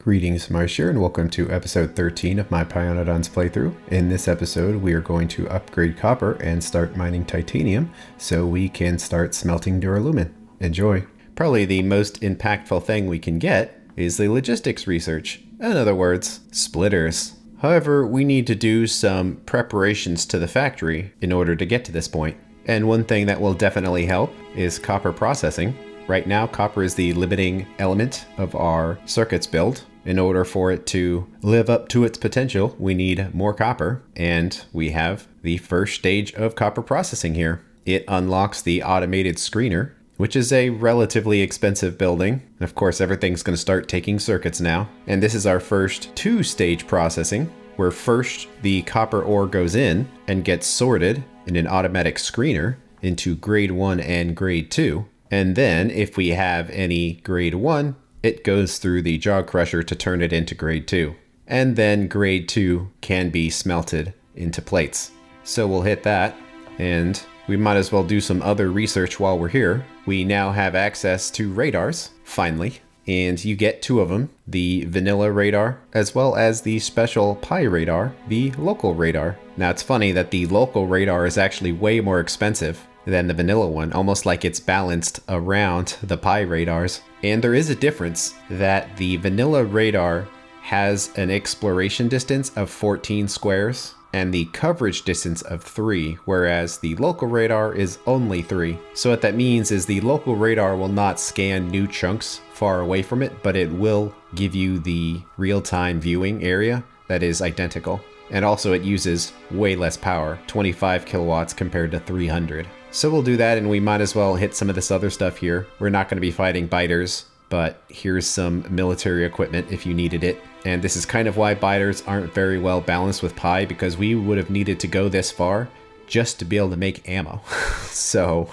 Greetings, Marsh here, and welcome to episode 13 of my Pyanodon's playthrough. In this episode, we are going to upgrade copper and start mining titanium so we can start smelting Duralumin. Enjoy! Probably the most impactful thing we can get is the logistics research. In other words, splitters. However, we need to do some preparations to the factory in order to get to this point. And one thing that will definitely help is copper processing. Right now, copper is the limiting element of our circuits build. In order for it to live up to its potential, we need more copper, and we have the first stage of copper processing here. It unlocks the automated screener, which is a relatively expensive building. Of course, everything's going to start taking circuits now. And this is our first two-stage processing, where first the copper ore goes in and gets sorted in an automatic screener into grade 1 and grade 2. And then if we have any grade 1, it goes through the jaw crusher to turn it into grade 2. And then grade 2 can be smelted into plates. So we'll hit that, and we might as well do some other research while we're here. We now have access to radars, finally, and you get two of them, the vanilla radar, as well as the special Pi radar, the local radar. Now it's funny that the local radar is actually way more expensive than the vanilla one, almost like it's balanced around the Pi radars. And there is a difference that the vanilla radar has an exploration distance of 14 squares and the coverage distance of 3, whereas the local radar is only 3. So what that means is the local radar will not scan new chunks far away from it, but it will give you the real-time viewing area that is identical. And also it uses way less power, 25 kilowatts compared to 300. So we'll do that, and we might as well hit some of this other stuff here. We're not going to be fighting biters, but here's some military equipment if you needed it. And this is kind of why biters aren't very well balanced with Pi, because we would have needed to go this far just to be able to make ammo. So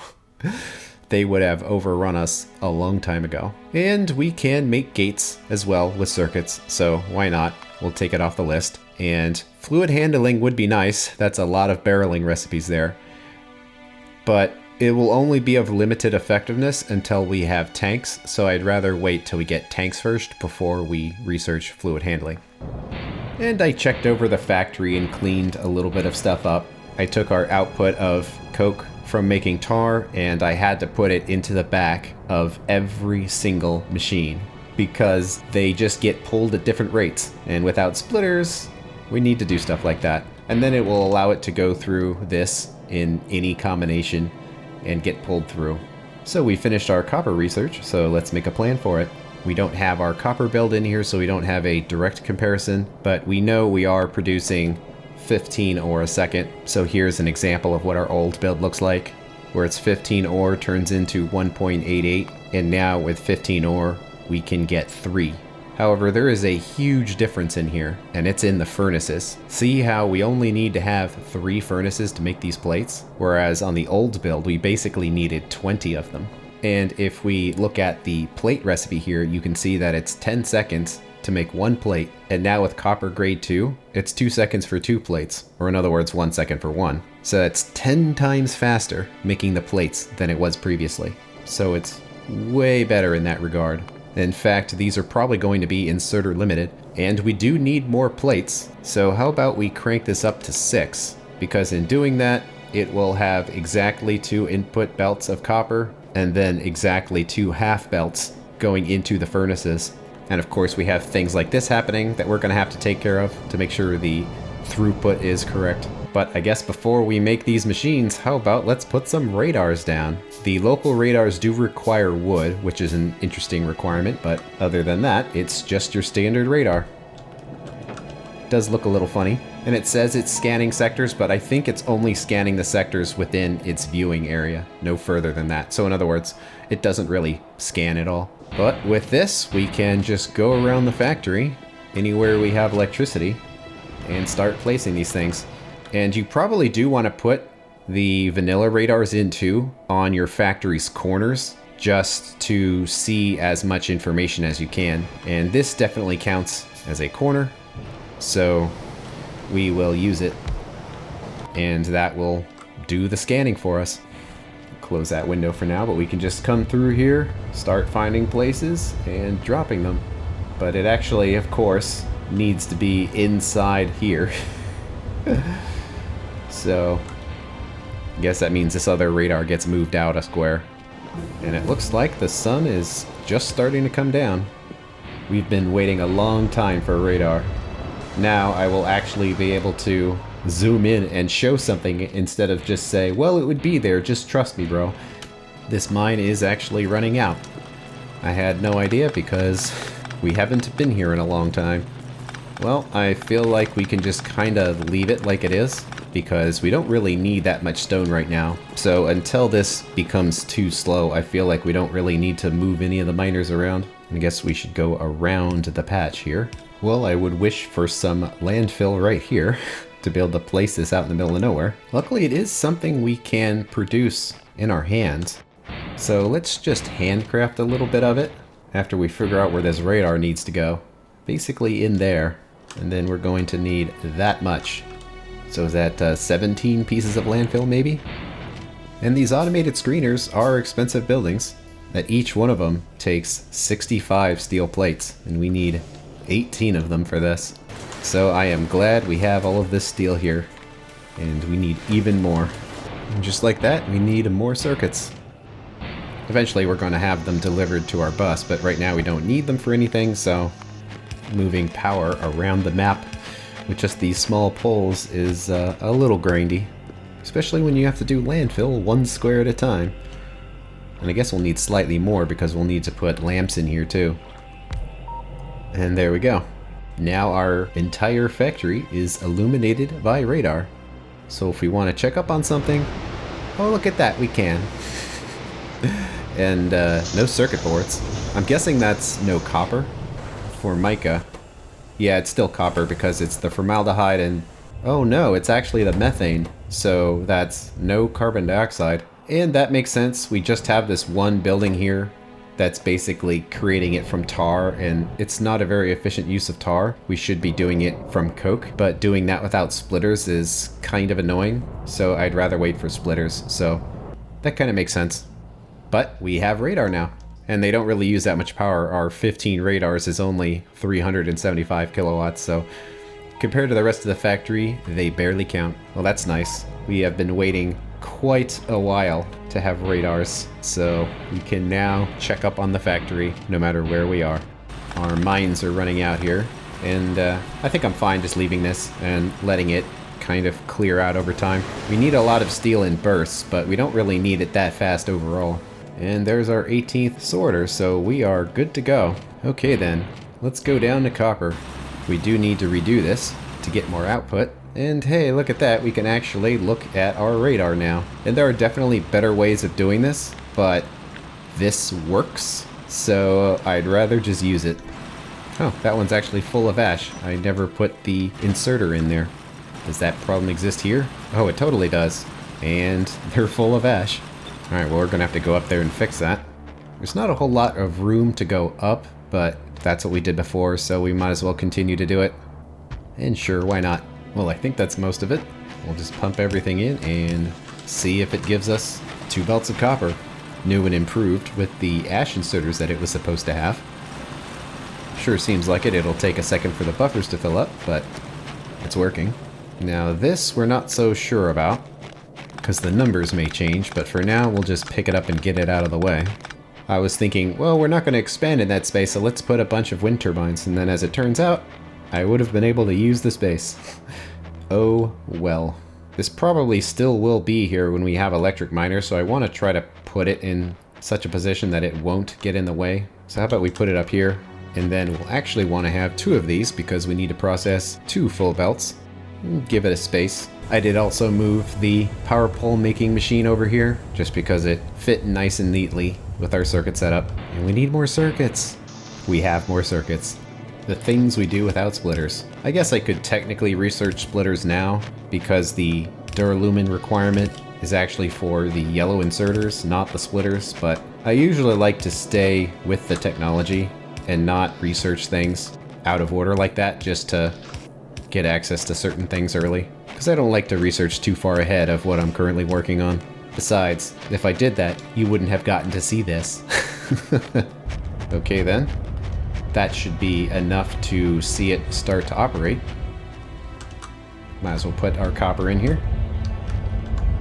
they would have overrun us a long time ago. And we can make gates as well with circuits, so why not? We'll take it off the list. And fluid handling would be nice. That's a lot of barreling recipes there. But it will only be of limited effectiveness until we have tanks, so I'd rather wait till we get tanks first before we research fluid handling. And I checked over the factory and cleaned a little bit of stuff up. I took our output of coke from making tar, and I had to put it into the back of every single machine because they just get pulled at different rates, and without splitters, we need to do stuff like that. And then it will allow it to go through this in any combination and get pulled through. So we finished our copper research, so let's make a plan for it. We don't have our copper build in here, so we don't have a direct comparison, but we know we are producing 15 ore a second. So here's an example of what our old build looks like, where it's 15 ore turns into 1.88, and now with 15 ore we can get 3. However, there is a huge difference in here, and it's in the furnaces. See how we only need to have 3 furnaces to make these plates? Whereas on the old build, we basically needed 20 of them. And if we look at the plate recipe here, you can see that it's 10 seconds to make 1 plate. And now with copper grade 2, it's 2 seconds for 2 plates. Or in other words, 1 second for 1. So that's 10 times faster making the plates than it was previously. So it's way better in that regard. In fact, these are probably going to be inserter limited, and we do need more plates, so how about we crank this up to 6, because in doing that, it will have exactly 2 input belts of copper, and then exactly 2 half belts going into the furnaces. And of course we have things like this happening that we're going to have to take care of to make sure the throughput is correct. But I guess before we make these machines, how about let's put some radars down. The local radars do require wood, which is an interesting requirement, but other than that, it's just your standard radar. It does look a little funny, and it says it's scanning sectors, but I think it's only scanning the sectors within its viewing area, no further than that. So in other words, it doesn't really scan at all. But with this, we can just go around the factory, anywhere we have electricity, and start placing these things. And you probably do want to put the vanilla radars in too on your factory's corners, just to see as much information as you can. And this definitely counts as a corner, so we will use it, and that will do the scanning for us. Close that window for now, but we can just come through here, start finding places and dropping them. But it actually, of course, needs to be inside here. So, I guess that means this other radar gets moved out a square. And it looks like the sun is just starting to come down. We've been waiting a long time for a radar. Now I will actually be able to zoom in and show something instead of just say, well, it would be there, just trust me, bro. This mine is actually running out. I had no idea because we haven't been here in a long time. Well, I feel like we can just kind of leave it like it is, because we don't really need that much stone right now. So until this becomes too slow, I feel like we don't really need to move any of the miners around. I guess we should go around the patch here. Well, I would wish for some landfill right here to be able to place this out in the middle of nowhere. Luckily, it is something we can produce in our hands. So let's just handcraft a little bit of it after we figure out where this radar needs to go. Basically in there. And then we're going to need that much. So is that 17 pieces of landfill maybe? And these automated screeners are expensive buildings. That each one of them takes 65 steel plates, and we need 18 of them for this. So I am glad we have all of this steel here, and we need even more. And just like that, we need more circuits. Eventually we're going to have them delivered to our bus, but right now we don't need them for anything, so moving power around the map with just these small poles is a little grindy, especially when you have to do landfill one square at a time. And I guess we'll need slightly more because we'll need to put lamps in here too. And there we go. Now our entire factory is illuminated by radar. So if we want to check up on something, oh look at that, we can. And no circuit boards. I'm guessing that's no copper. For mica. Yeah, it's still copper because it's the formaldehyde and... oh no, it's actually the methane. So that's no carbon dioxide. And that makes sense. We just have this one building here that's basically creating it from tar, and it's not a very efficient use of tar. We should be doing it from coke, but doing that without splitters is kind of annoying. So I'd rather wait for splitters. So that kind of makes sense. But we have radar now. And they don't really use that much power. Our 15 radars is only 375 kilowatts, so compared to the rest of the factory, they barely count. Well, that's nice. We have been waiting quite a while to have radars, so we can now check up on the factory no matter where we are. Our mines are running out here, and I think I'm fine just leaving this and letting it kind of clear out over time. We need a lot of steel in bursts, but we don't really need it that fast overall. And there's our 18th sorter, so we are good to go. Okay then, let's go down to copper. We do need to redo this to get more output. And hey, look at that, we can actually look at our radar now. And there are definitely better ways of doing this, but this works, so I'd rather just use it. Oh, that one's actually full of ash. I never put the inserter in there. Does that problem exist here? Oh, it totally does. And they're full of ash. Alright, well we're gonna have to go up there and fix that. There's not a whole lot of room to go up, but that's what we did before, so we might as well continue to do it. And sure, why not? Well, I think that's most of it. We'll just pump everything in and see if it gives us 2 belts of copper. New and improved with the ash inserters that it was supposed to have. Sure seems like it. It'll take a second for the buffers to fill up, but it's working. Now this we're not so sure about, because the numbers may change, but for now we'll just pick it up and get it out of the way. I was thinking, well, we're not going to expand in that space, so let's put a bunch of wind turbines, and then as it turns out, I would have been able to use the space. Oh well. This probably still will be here when we have electric miners, so I want to try to put it in such a position that it won't get in the way. So how about we put it up here, and then we'll actually want to have 2 of these because we need to process 2 full belts. Give it a space. I did also move the power pole making machine over here, just because it fit nice and neatly with our circuit setup. And we need more circuits. We have more circuits. The things we do without splitters. I guess I could technically research splitters now, because the Duralumin requirement is actually for the yellow inserters, not the splitters, but I usually like to stay with the technology and not research things out of order like that, just to get access to certain things early. Because I don't like to research too far ahead of what I'm currently working on. Besides, if I did that, you wouldn't have gotten to see this. Okay then. that should be enough to see it start to operate. Might as well put our copper in here.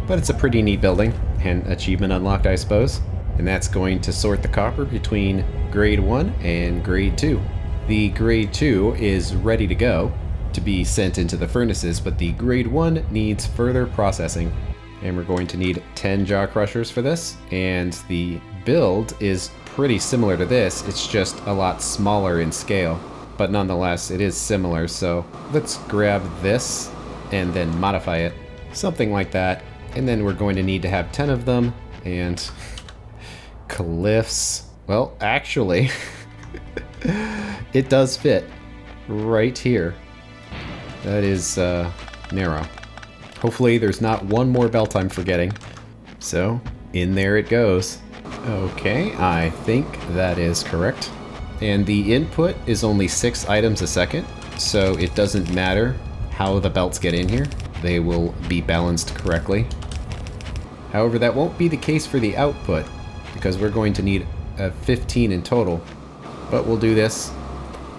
But it's a pretty neat building, and achievement unlocked, I suppose. And that's going to sort the copper between grade 1 and grade 2. The grade 2 is ready to go to be sent into the furnaces, but the grade 1 needs further processing. And we're going to need 10 jaw crushers for this, and the build is pretty similar to this, it's just a lot smaller in scale. But nonetheless, it is similar, so let's grab this and then modify it. Something like that. And then we're going to need to have 10 of them, and cliffs. Well, actually, it does fit right here. That is narrow. Hopefully there's not one more belt I'm forgetting. So, in there it goes. Okay, I think that is correct. And the input is only 6 items a second, so it doesn't matter how the belts get in here. They will be balanced correctly. However, that won't be the case for the output, because we're going to need 15 in total. But we'll do this.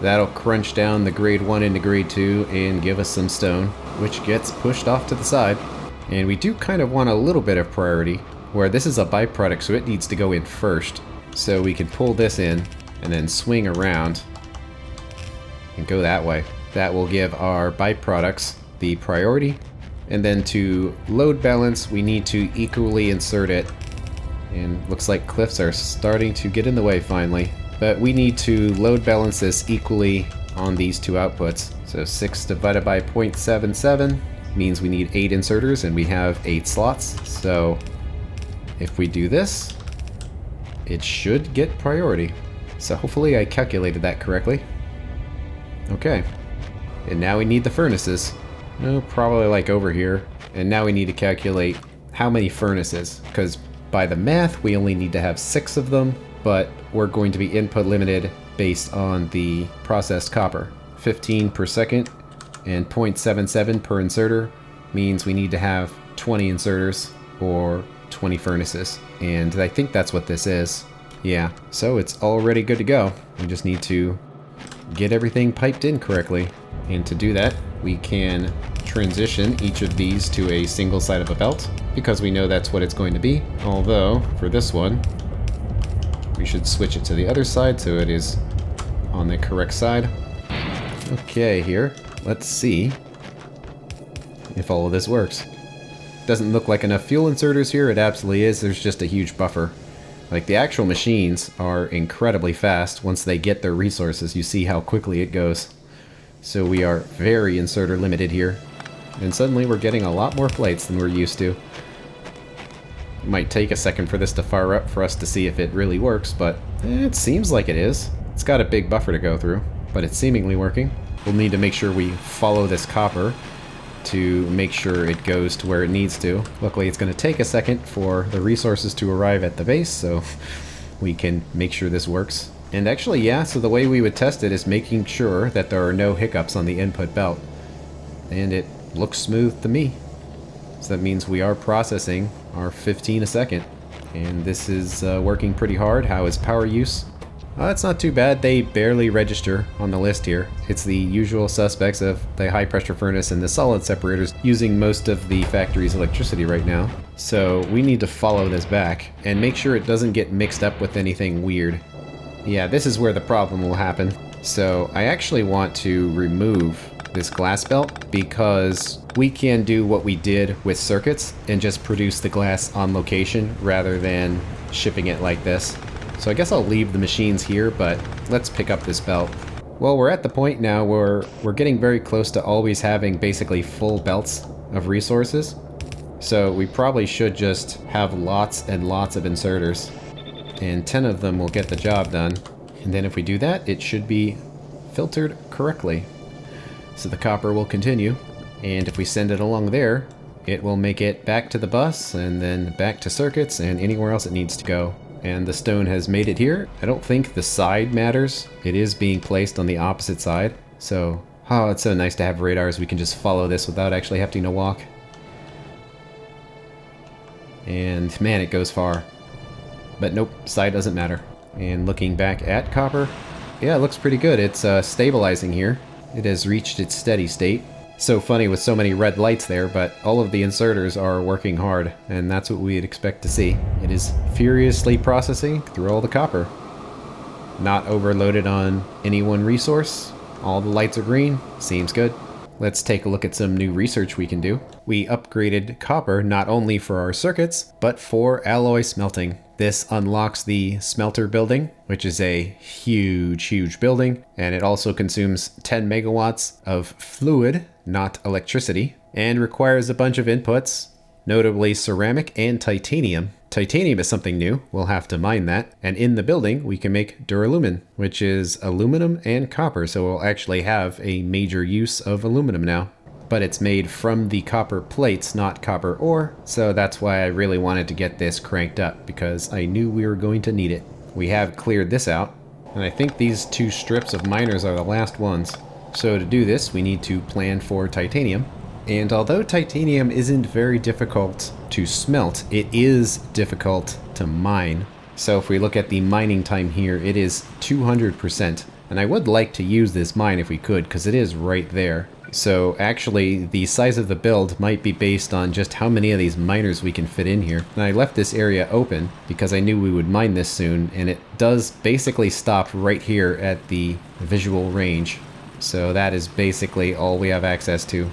That'll crunch down the grade 1 into grade 2 and give us some stone, which gets pushed off to the side. And we do kind of want a little bit of priority, where this is a byproduct, so it needs to go in first. So we can pull this in and then swing around and go that way. That will give our byproducts the priority. And then to load balance, we need to equally insert it. And looks like cliffs are starting to get in the way finally. But we need to load balance this equally on these two outputs. So 6 divided by 0.77 means we need 8 inserters, and we have 8 slots. So if we do this, it should get priority. So hopefully I calculated that correctly. Okay. And now we need the furnaces. No, probably like over here. And now we need to calculate how many furnaces, because by the math we only need to have 6 of them, but we're going to be input limited based on the processed copper. 15 per second and 0.77 per inserter means we need to have 20 inserters or 20 furnaces. And I think that's what this is. Yeah, so it's already good to go. We just need to get everything piped in correctly. And to do that, we can transition each of these to a single side of a belt, because we know that's what it's going to be. Although, for this one, we should switch it to the other side so it is on the correct side. Okay, here, let's see if all of this works. Doesn't look like enough fuel inserters here. It absolutely is. There's just a huge buffer. Like, the actual machines are incredibly fast. Once they get their resources, you see how quickly it goes. So we are very inserter limited here. And suddenly we're getting a lot more plates than we're used to. It might take a second for this to fire up for us to see if it really works, but it seems like it is. It's got a big buffer to go through, but it's seemingly working. We'll need to make sure we follow this copper to make sure it goes to where it needs to. Luckily, it's going to take a second for the resources to arrive at the base, so we can make sure this works. And actually, yeah, so the way we would test it is making sure that there are no hiccups on the input belt. And it looks smooth to me. So that means we are processing our 15 a second. And this is working pretty hard. How is power use? It's not too bad. They barely register on the list here. It's the usual suspects of the high pressure furnace and the solid separators using most of the factory's electricity right now. So we need to follow this back and make sure it doesn't get mixed up with anything weird. Yeah, this is where the problem will happen. So I actually want to remove this glass belt because we can do what we did with circuits and just produce the glass on location rather than shipping it like this. So I guess I'll leave the machines here, but let's pick up this belt. Well, we're at the point now where we're getting very close to always having basically full belts of resources. So we probably should just have lots and lots of inserters. And 10 of them will get the job done. And then if we do that, it should be filtered correctly. So the copper will continue. And if we send it along there, it will make it back to the bus and then back to circuits and anywhere else it needs to go. And the stone has made it here. I don't think the side matters. It is being placed on the opposite side. So, oh, it's so nice to have radars. We can just follow this without actually having to walk. And man, it goes far. But nope, side doesn't matter. And looking back at copper, Yeah, it looks pretty good. It's stabilizing here. It has reached its steady state. So funny with so many red lights there, but all of the inserters are working hard, and that's what we'd expect to see. It is furiously processing through all the copper. Not overloaded on any one resource. All the lights are green. Seems good. Let's take a look at some new research we can do. We upgraded copper not only for our circuits, but for alloy smelting. This unlocks the smelter building, which is a huge building, and it also consumes 10 megawatts of fluid, not electricity, and requires a bunch of inputs, notably ceramic and titanium. Titanium is something new. We'll have to mine that. And in the building, we can make Duralumin, which is aluminum and copper. So we'll actually have a major use of aluminum now. But it's made from the copper plates, not copper ore. So that's why I really wanted to get this cranked up, because I knew we were going to need it. We have cleared this out. And I think these 2 strips of miners are the last ones. So to do this, we need to plan for titanium. And although titanium isn't very difficult to smelt, it is difficult to mine. So if we look at the mining time here, it is 200%. And I would like to use this mine if we could, because it is right there. So actually, the size of the build might be based on just how many of these miners we can fit in here. And I left this area open because I knew we would mine this soon, and it does basically stop right here at the visual range. So that is basically all we have access to.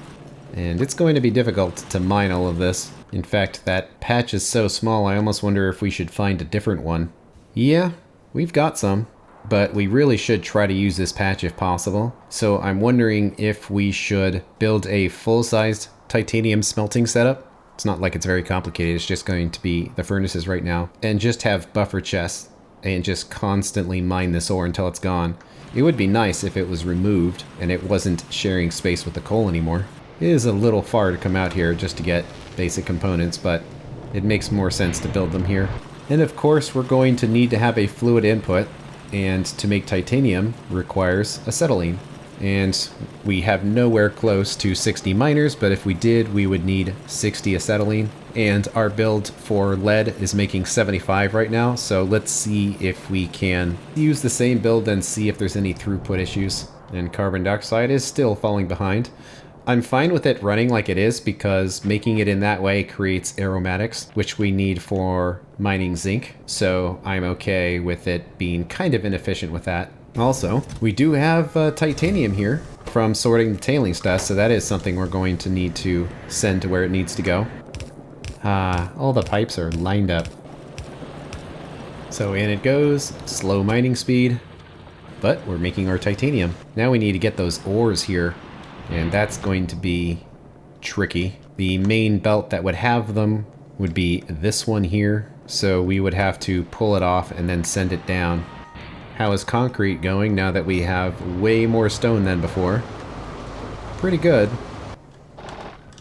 And it's going to be difficult to mine all of this. In fact, that patch is so small, I almost wonder if we should find a different one. Yeah, we've got some, but we really should try to use this patch if possible. So I'm wondering if we should build a full-sized titanium smelting setup. It's not like it's very complicated, it's just going to be the furnaces right now. And just have buffer chests and just constantly mine this ore until it's gone. It would be nice if it was removed and it wasn't sharing space with the coal anymore. It is a little far to come out here just to get basic components, but it makes more sense to build them here. And of course, we're going to need to have a fluid input, and to make titanium requires acetylene. And we have nowhere close to 60 miners, but if we did, we would need 60 acetylene. And our build for lead is making 75 right now, so let's see if we can use the same build and see if there's any throughput issues. And carbon dioxide is still falling behind. I'm fine with it running like it is because making it in that way creates aromatics, which we need for mining zinc. So I'm okay with it being kind of inefficient with that. Also, we do have titanium here from sorting the tailings dust, so that is something we're going to need to send to where it needs to go. All the pipes are lined up. So in it goes, slow mining speed, but we're making our titanium. Now we need to get those ores here. And that's going to be tricky. The main belt that would have them would be this one here. So we would have to pull it off and then send it down. How is concrete going now that we have way more stone than before? Pretty good.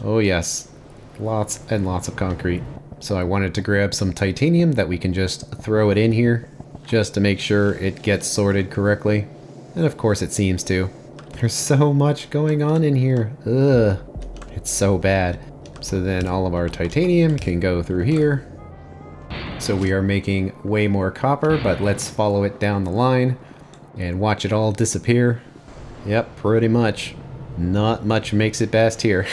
Oh yes, lots and lots of concrete. So I wanted to grab some titanium that we can just throw it in here, just to make sure it gets sorted correctly. And of course it seems to. There's so much going on in here. Ugh. It's so bad. So then all of our titanium can go through here. So we are making way more copper, but let's follow it down the line and watch it all disappear. Yep, pretty much. Not much makes it past here.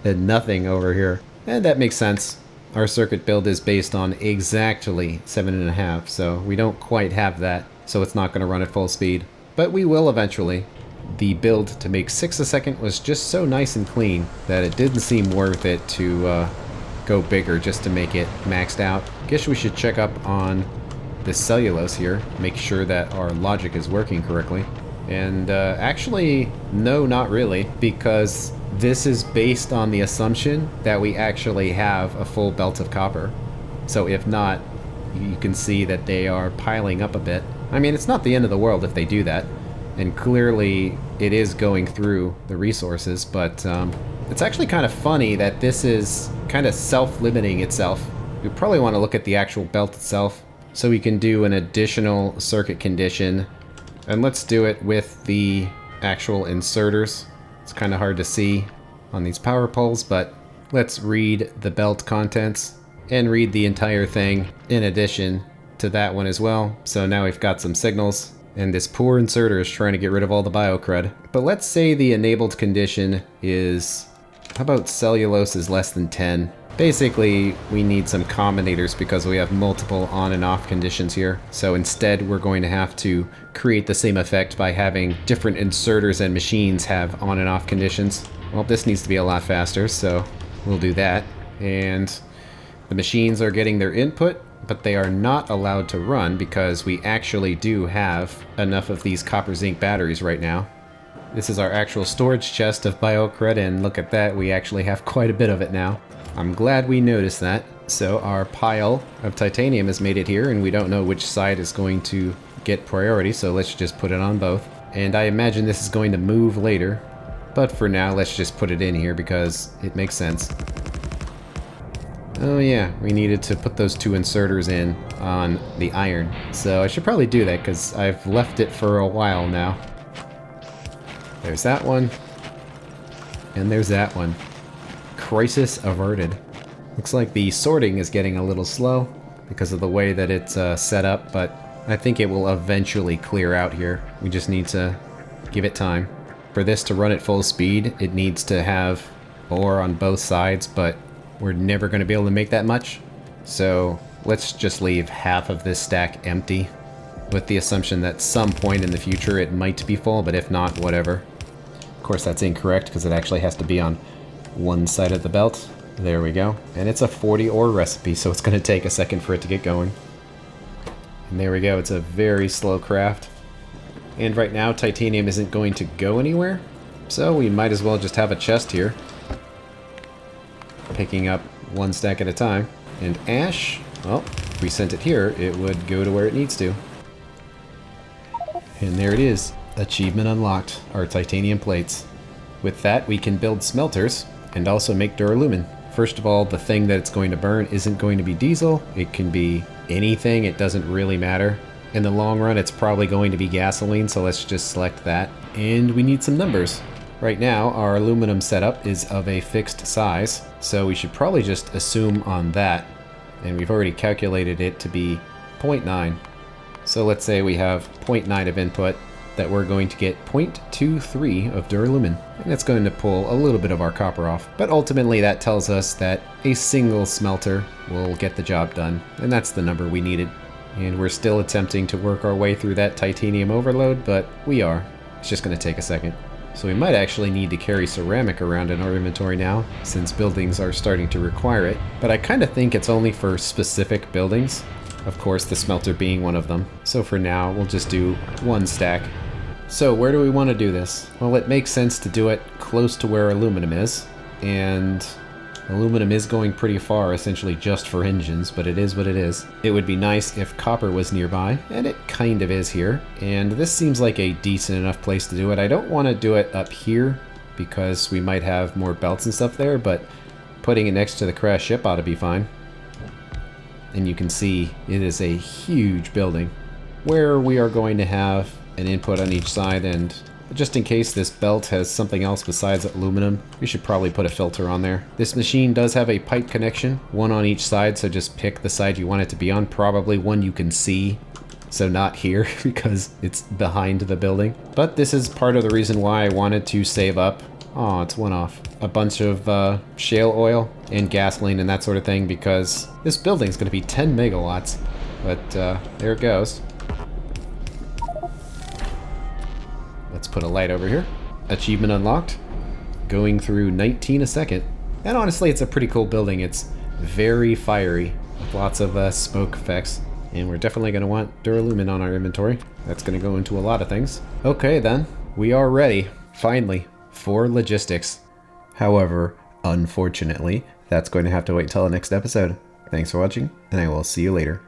And nothing over here. And that makes sense. Our circuit build is based on exactly 7.5, so we don't quite have that. So it's not going to run at full speed. But we will eventually. The build to make 6 a second was just so nice and clean that it didn't seem worth it to go bigger just to make it maxed out. Guess we should check up on the cellulose here, make sure that our logic is working correctly. And actually, no, not really, because this is based on the assumption that we actually have a full belt of copper. So if not, you can see that they are piling up a bit. I mean, it's not the end of the world if they do that. And clearly it is going through the resources, but it's actually kind of funny that this is kind of self-limiting itself. We probably want to look at the actual belt itself so we can do an additional circuit condition. And let's do it with the actual inserters. It's kind of hard to see on these power poles, but let's read the belt contents and read the entire thing in addition to that one as well. So now we've got some signals. And this poor inserter is trying to get rid of all the biocrud. But let's say the enabled condition is, how about cellulose is less than 10? Basically, we need some combinators because we have multiple on and off conditions here. So instead, we're going to have to create the same effect by having different inserters and machines have on and off conditions. Well, this needs to be a lot faster, so we'll do that. And the machines are getting their input, but they are not allowed to run because we actually do have enough of these copper zinc batteries right now. This is our actual storage chest of biocrud, and look at that, we actually have quite a bit of it now. I'm glad we noticed that. So our pile of titanium has made it here, and we don't know which side is going to get priority, so let's just put it on both. And I imagine this is going to move later, but for now let's just put it in here because it makes sense. Oh yeah, we needed to put those two inserters in on the iron. So I should probably do that because I've left it for a while now. There's that one. And there's that one. Crisis averted. Looks like the sorting is getting a little slow because of the way that it's set up, but I think it will eventually clear out here. We just need to give it time. For this to run at full speed, it needs to have ore on both sides, but we're never going to be able to make that much. So let's just leave half of this stack empty with the assumption that some point in the future it might be full, but if not, whatever. Of course, that's incorrect because it actually has to be on one side of the belt. There we go. And it's a 40 ore recipe, so it's going to take a second for it to get going. And there we go. It's a very slow craft. And right now, titanium isn't going to go anywhere, so we might as well just have a chest here, picking up one stack at a time. And ash, well, if we sent it here, it would go to where it needs to. And there it is. Achievement unlocked, our titanium plates. With that, we can build smelters and also make duralumin. First of all, the thing that it's going to burn isn't going to be diesel. It can be anything. It doesn't really matter. In the long run, it's probably going to be gasoline, so let's just select that. And we need some numbers. Right now, our aluminum setup is of a fixed size, so we should probably just assume on that. And we've already calculated it to be 0.9. So let's say we have 0.9 of input, that we're going to get 0.23 of duralumin. And that's going to pull a little bit of our copper off. But ultimately that tells us that a single smelter will get the job done. And that's the number we needed. And we're still attempting to work our way through that titanium overload, but we are. It's just going to take a second. So we might actually need to carry ceramic around in our inventory now, since buildings are starting to require it. But I kind of think it's only for specific buildings. Of course, the smelter being one of them. So for now, we'll just do one stack. So where do we want to do this? Well, it makes sense to do it close to where aluminum is. And aluminum is going pretty far, essentially just for engines, but it is what it is. It would be nice if copper was nearby, and it kind of is here. And this seems like a decent enough place to do it. I don't want to do it up here, because we might have more belts and stuff there, but putting it next to the crashed ship ought to be fine. And you can see it is a huge building, where we are going to have an input on each side, and just in case this belt has something else besides aluminum, we should probably put a filter on there. This machine does have a pipe connection, one on each side, so just pick the side you want it to be on, probably one you can see, so not here because it's behind the building. But this is part of the reason why I wanted to save up, oh, it's one off, a bunch of shale oil and gasoline and that sort of thing, because this building's going to be 10 megawatts. But there it goes. Let's put a light over here. Achievement unlocked. Going through 19 a second. And honestly, it's a pretty cool building. It's very fiery, with lots of smoke effects. And we're definitely going to want duralumin on our inventory. That's going to go into a lot of things. Okay then, we are ready, finally, for logistics. However, unfortunately, that's going to have to wait till the next episode. Thanks for watching, and I will see you later.